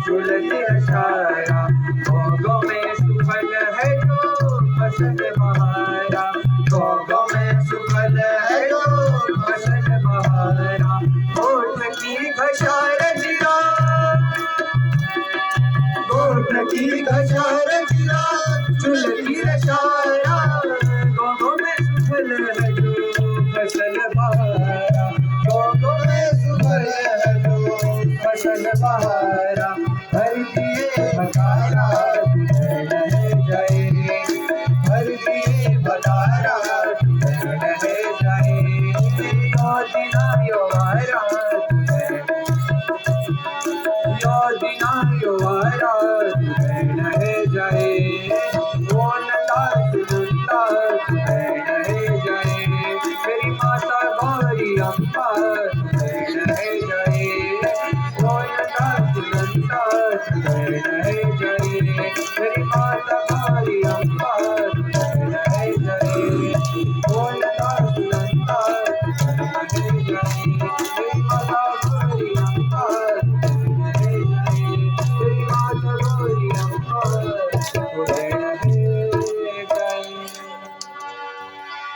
चुल की अशारा, भोगों में सुफल है जो फसल बहारा, भोगों में सुफल है जो फसल बहारा। होठ की घसार जिरा, होठ की घसार जिरा, चुल की अशारा, भोगों में सुफल है जो फसल बहारा, भोगों में सुफल है जो फसल बहारा। धरती